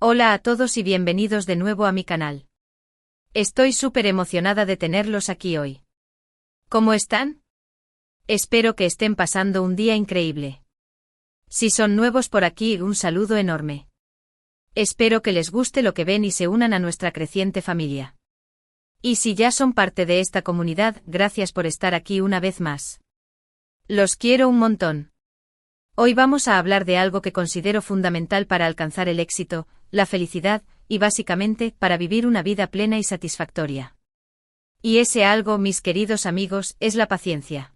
Hola a todos y bienvenidos de nuevo a mi canal. Estoy súper emocionada de tenerlos aquí hoy. ¿Cómo están? Espero que estén pasando un día increíble. Si son nuevos por aquí, un saludo enorme. Espero que les guste lo que ven y se unan a nuestra creciente familia. Y si ya son parte de esta comunidad, gracias por estar aquí una vez más. Los quiero un montón. Hoy vamos a hablar de algo que considero fundamental para alcanzar el éxito, la felicidad, y básicamente, para vivir una vida plena y satisfactoria. Y ese algo, mis queridos amigos, es la paciencia.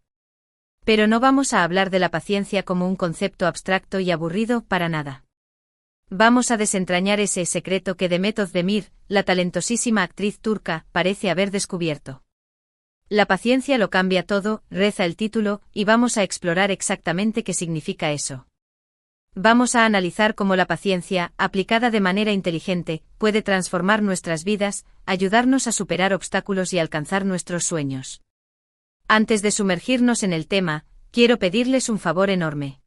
Pero no vamos a hablar de la paciencia como un concepto abstracto y aburrido, para nada. Vamos a desentrañar ese secreto que Demet Özdemir, la talentosísima actriz turca, parece haber descubierto. La paciencia lo cambia todo, reza el título, y vamos a explorar exactamente qué significa eso. Vamos a analizar cómo la paciencia, aplicada de manera inteligente, puede transformar nuestras vidas, ayudarnos a superar obstáculos y alcanzar nuestros sueños. Antes de sumergirnos en el tema, quiero pedirles un favor enorme.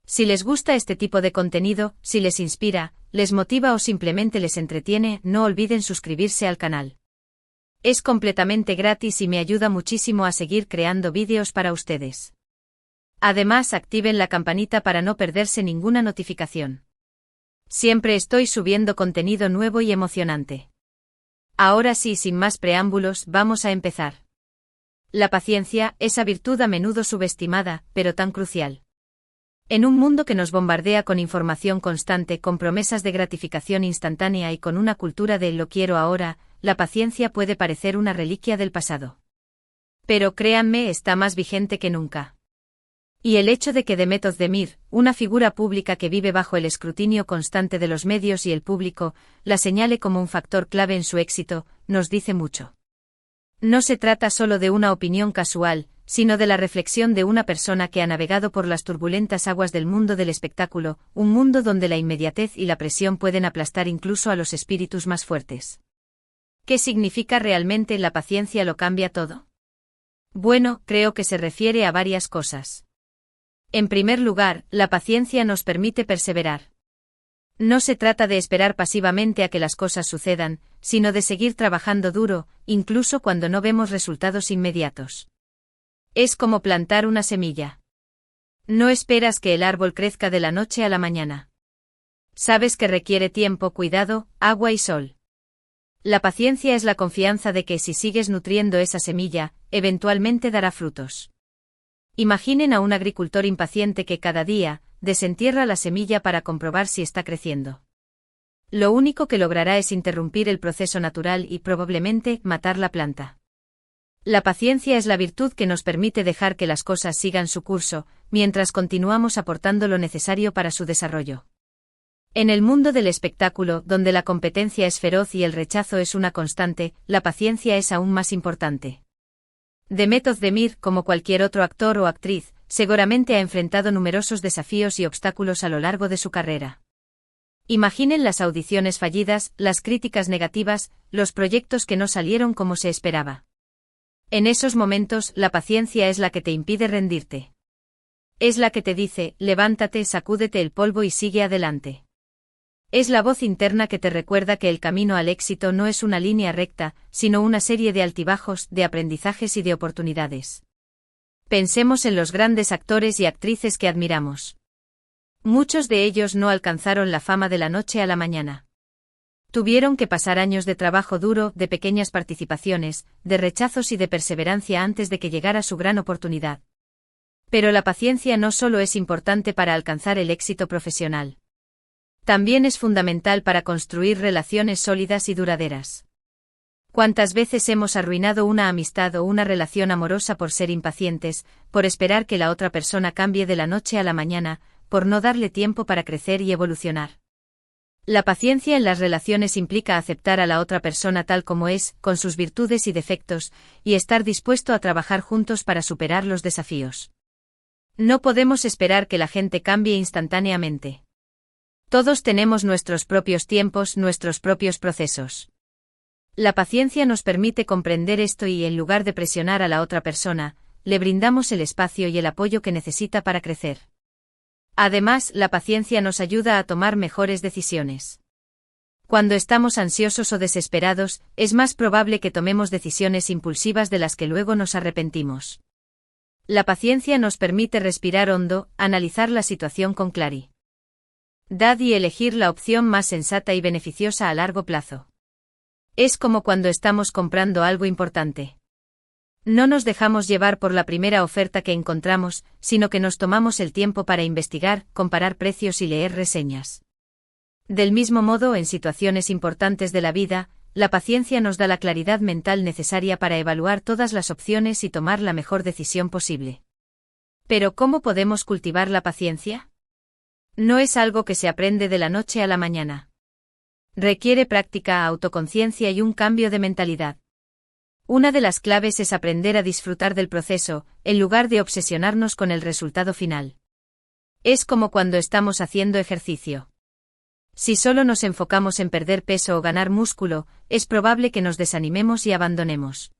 Si les gusta este tipo de contenido, si les inspira, les motiva o simplemente les entretiene, no olviden suscribirse al canal. Es completamente gratis y me ayuda muchísimo a seguir creando vídeos para ustedes. Además, activen la campanita para no perderse ninguna notificación. Siempre estoy subiendo contenido nuevo y emocionante. Ahora sí, sin más preámbulos, vamos a empezar. La paciencia, esa virtud a menudo subestimada, pero tan crucial. En un mundo que nos bombardea con información constante, con promesas de gratificación instantánea y con una cultura de lo quiero ahora, la paciencia puede parecer una reliquia del pasado. Pero créanme, está más vigente que nunca. Y el hecho de que Demet Özdemir, una figura pública que vive bajo el escrutinio constante de los medios y el público, la señale como un factor clave en su éxito, nos dice mucho. No se trata solo de una opinión casual, sino de la reflexión de una persona que ha navegado por las turbulentas aguas del mundo del espectáculo, un mundo donde la inmediatez y la presión pueden aplastar incluso a los espíritus más fuertes. ¿Qué significa realmente la paciencia lo cambia todo? Bueno, creo que se refiere a varias cosas. En primer lugar, la paciencia nos permite perseverar. No se trata de esperar pasivamente a que las cosas sucedan, sino de seguir trabajando duro, incluso cuando no vemos resultados inmediatos. Es como plantar una semilla. No esperas que el árbol crezca de la noche a la mañana. Sabes que requiere tiempo, cuidado, agua y sol. La paciencia es la confianza de que si sigues nutriendo esa semilla, eventualmente dará frutos. Imaginen a un agricultor impaciente que cada día desentierra la semilla para comprobar si está creciendo. Lo único que logrará es interrumpir el proceso natural y probablemente matar la planta. La paciencia es la virtud que nos permite dejar que las cosas sigan su curso, mientras continuamos aportando lo necesario para su desarrollo. En el mundo del espectáculo, donde la competencia es feroz y el rechazo es una constante, la paciencia es aún más importante. Demet Özdemir, como cualquier otro actor o actriz, seguramente ha enfrentado numerosos desafíos y obstáculos a lo largo de su carrera. Imaginen las audiciones fallidas, las críticas negativas, los proyectos que no salieron como se esperaba. En esos momentos, la paciencia es la que te impide rendirte. Es la que te dice, levántate, sacúdete el polvo y sigue adelante. Es la voz interna que te recuerda que el camino al éxito no es una línea recta, sino una serie de altibajos, de aprendizajes y de oportunidades. Pensemos en los grandes actores y actrices que admiramos. Muchos de ellos no alcanzaron la fama de la noche a la mañana. Tuvieron que pasar años de trabajo duro, de pequeñas participaciones, de rechazos y de perseverancia antes de que llegara su gran oportunidad. Pero la paciencia no solo es importante para alcanzar el éxito profesional. También es fundamental para construir relaciones sólidas y duraderas. ¿Cuántas veces hemos arruinado una amistad o una relación amorosa por ser impacientes, por esperar que la otra persona cambie de la noche a la mañana, por no darle tiempo para crecer y evolucionar? La paciencia en las relaciones implica aceptar a la otra persona tal como es, con sus virtudes y defectos, y estar dispuesto a trabajar juntos para superar los desafíos. No podemos esperar que la gente cambie instantáneamente. Todos tenemos nuestros propios tiempos, nuestros propios procesos. La paciencia nos permite comprender esto y, en lugar de presionar a la otra persona, le brindamos el espacio y el apoyo que necesita para crecer. Además, la paciencia nos ayuda a tomar mejores decisiones. Cuando estamos ansiosos o desesperados, es más probable que tomemos decisiones impulsivas de las que luego nos arrepentimos. La paciencia nos permite respirar hondo, analizar la situación con claridad y elegir la opción más sensata y beneficiosa a largo plazo. Es como cuando estamos comprando algo importante. No nos dejamos llevar por la primera oferta que encontramos, sino que nos tomamos el tiempo para investigar, comparar precios y leer reseñas. Del mismo modo, en situaciones importantes de la vida, la paciencia nos da la claridad mental necesaria para evaluar todas las opciones y tomar la mejor decisión posible. Pero ¿cómo podemos cultivar la paciencia? No es algo que se aprende de la noche a la mañana. Requiere práctica, autoconciencia y un cambio de mentalidad. Una de las claves es aprender a disfrutar del proceso, en lugar de obsesionarnos con el resultado final. Es como cuando estamos haciendo ejercicio. Si solo nos enfocamos en perder peso o ganar músculo, es probable que nos desanimemos y abandonemos.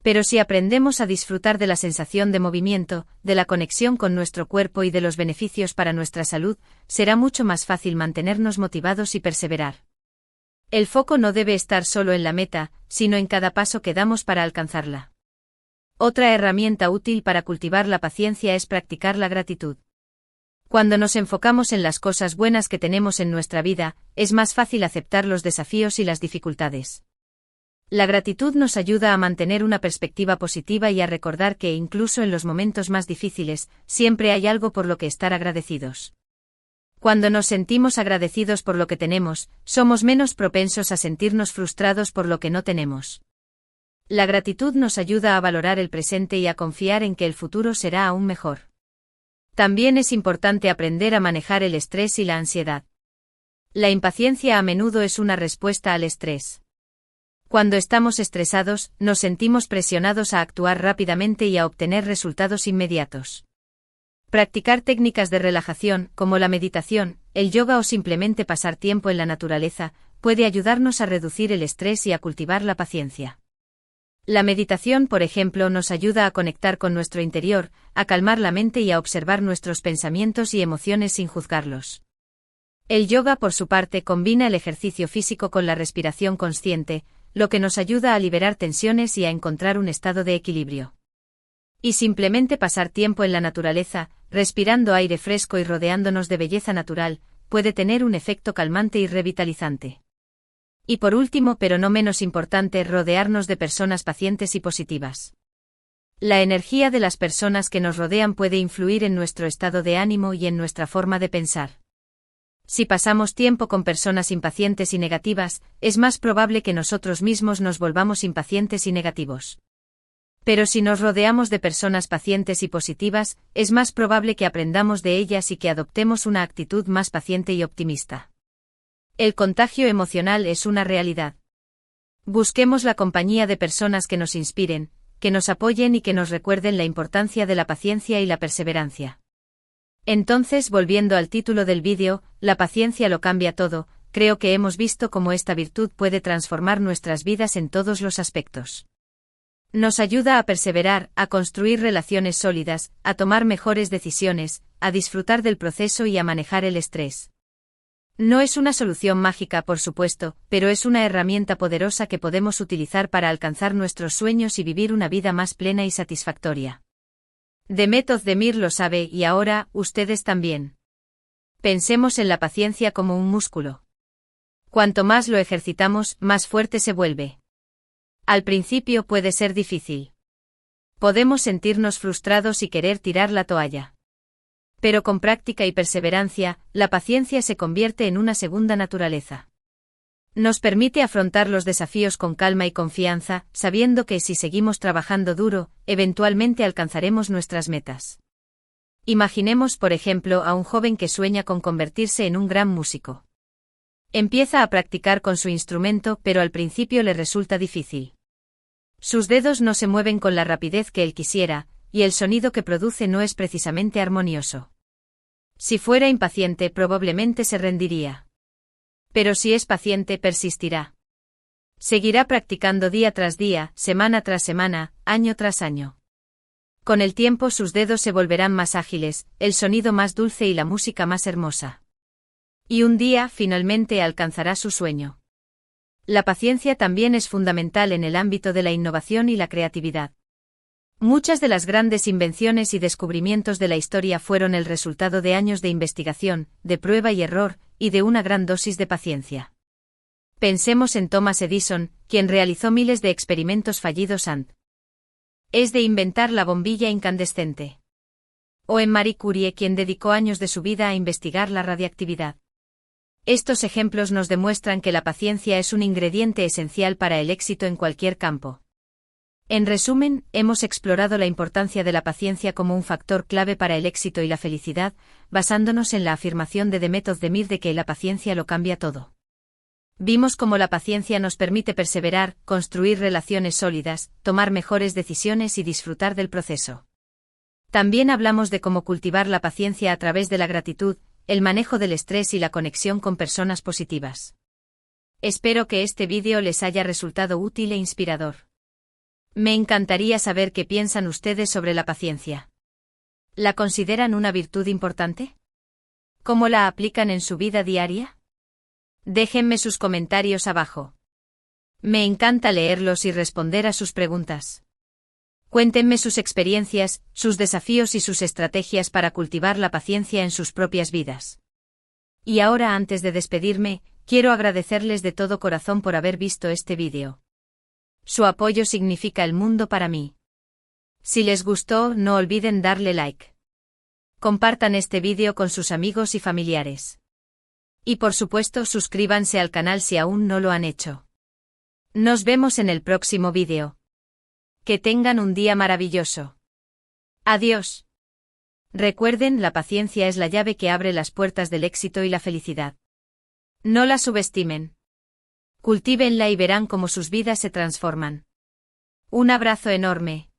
Pero si aprendemos a disfrutar de la sensación de movimiento, de la conexión con nuestro cuerpo y de los beneficios para nuestra salud, será mucho más fácil mantenernos motivados y perseverar. El foco no debe estar solo en la meta, sino en cada paso que damos para alcanzarla. Otra herramienta útil para cultivar la paciencia es practicar la gratitud. Cuando nos enfocamos en las cosas buenas que tenemos en nuestra vida, es más fácil aceptar los desafíos y las dificultades. La gratitud nos ayuda a mantener una perspectiva positiva y a recordar que incluso en los momentos más difíciles, siempre hay algo por lo que estar agradecidos. Cuando nos sentimos agradecidos por lo que tenemos, somos menos propensos a sentirnos frustrados por lo que no tenemos. La gratitud nos ayuda a valorar el presente y a confiar en que el futuro será aún mejor. También es importante aprender a manejar el estrés y la ansiedad. La impaciencia a menudo es una respuesta al estrés. Cuando estamos estresados, nos sentimos presionados a actuar rápidamente y a obtener resultados inmediatos. Practicar técnicas de relajación, como la meditación, el yoga o simplemente pasar tiempo en la naturaleza, puede ayudarnos a reducir el estrés y a cultivar la paciencia. La meditación, por ejemplo, nos ayuda a conectar con nuestro interior, a calmar la mente y a observar nuestros pensamientos y emociones sin juzgarlos. El yoga, por su parte, combina el ejercicio físico con la respiración consciente, lo que nos ayuda a liberar tensiones y a encontrar un estado de equilibrio. Y simplemente pasar tiempo en la naturaleza, respirando aire fresco y rodeándonos de belleza natural, puede tener un efecto calmante y revitalizante. Y por último, pero no menos importante, rodearnos de personas pacientes y positivas. La energía de las personas que nos rodean puede influir en nuestro estado de ánimo y en nuestra forma de pensar. Si pasamos tiempo con personas impacientes y negativas, es más probable que nosotros mismos nos volvamos impacientes y negativos. Pero si nos rodeamos de personas pacientes y positivas, es más probable que aprendamos de ellas y que adoptemos una actitud más paciente y optimista. El contagio emocional es una realidad. Busquemos la compañía de personas que nos inspiren, que nos apoyen y que nos recuerden la importancia de la paciencia y la perseverancia. Entonces, volviendo al título del vídeo, la paciencia lo cambia todo, creo que hemos visto cómo esta virtud puede transformar nuestras vidas en todos los aspectos. Nos ayuda a perseverar, a construir relaciones sólidas, a tomar mejores decisiones, a disfrutar del proceso y a manejar el estrés. No es una solución mágica, por supuesto, pero es una herramienta poderosa que podemos utilizar para alcanzar nuestros sueños y vivir una vida más plena y satisfactoria. Demet Özdemir lo sabe y ahora, ustedes también. Pensemos en la paciencia como un músculo. Cuanto más lo ejercitamos, más fuerte se vuelve. Al principio puede ser difícil. Podemos sentirnos frustrados y querer tirar la toalla. Pero con práctica y perseverancia, la paciencia se convierte en una segunda naturaleza. Nos permite afrontar los desafíos con calma y confianza, sabiendo que si seguimos trabajando duro, eventualmente alcanzaremos nuestras metas. Imaginemos, por ejemplo, a un joven que sueña con convertirse en un gran músico. Empieza a practicar con su instrumento, pero al principio le resulta difícil. Sus dedos no se mueven con la rapidez que él quisiera, y el sonido que produce no es precisamente armonioso. Si fuera impaciente, probablemente se rendiría. Pero si es paciente, persistirá. Seguirá practicando día tras día, semana tras semana, año tras año. Con el tiempo sus dedos se volverán más ágiles, el sonido más dulce y la música más hermosa. Y un día, finalmente, alcanzará su sueño. La paciencia también es fundamental en el ámbito de la innovación y la creatividad. Muchas de las grandes invenciones y descubrimientos de la historia fueron el resultado de años de investigación, de prueba y error, y de una gran dosis de paciencia. Pensemos en Thomas Edison, quien realizó miles de experimentos fallidos antes de inventar la bombilla incandescente. O en Marie Curie, quien dedicó años de su vida a investigar la radiactividad. Estos ejemplos nos demuestran que la paciencia es un ingrediente esencial para el éxito en cualquier campo. En resumen, hemos explorado la importancia de la paciencia como un factor clave para el éxito y la felicidad, basándonos en la afirmación de Demetod de Mir de que la paciencia lo cambia todo. Vimos cómo la paciencia nos permite perseverar, construir relaciones sólidas, tomar mejores decisiones y disfrutar del proceso. También hablamos de cómo cultivar la paciencia a través de la gratitud, el manejo del estrés y la conexión con personas positivas. Espero que este vídeo les haya resultado útil e inspirador. Me encantaría saber qué piensan ustedes sobre la paciencia. ¿La consideran una virtud importante? ¿Cómo la aplican en su vida diaria? Déjenme sus comentarios abajo. Me encanta leerlos y responder a sus preguntas. Cuéntenme sus experiencias, sus desafíos y sus estrategias para cultivar la paciencia en sus propias vidas. Y ahora, antes de despedirme, quiero agradecerles de todo corazón por haber visto este vídeo. Su apoyo significa el mundo para mí. Si les gustó, no olviden darle like. Compartan este vídeo con sus amigos y familiares. Y por supuesto, suscríbanse al canal si aún no lo han hecho. Nos vemos en el próximo vídeo. Que tengan un día maravilloso. Adiós. Recuerden, la paciencia es la llave que abre las puertas del éxito y la felicidad. No la subestimen. Cultívenla y verán cómo sus vidas se transforman. Un abrazo enorme.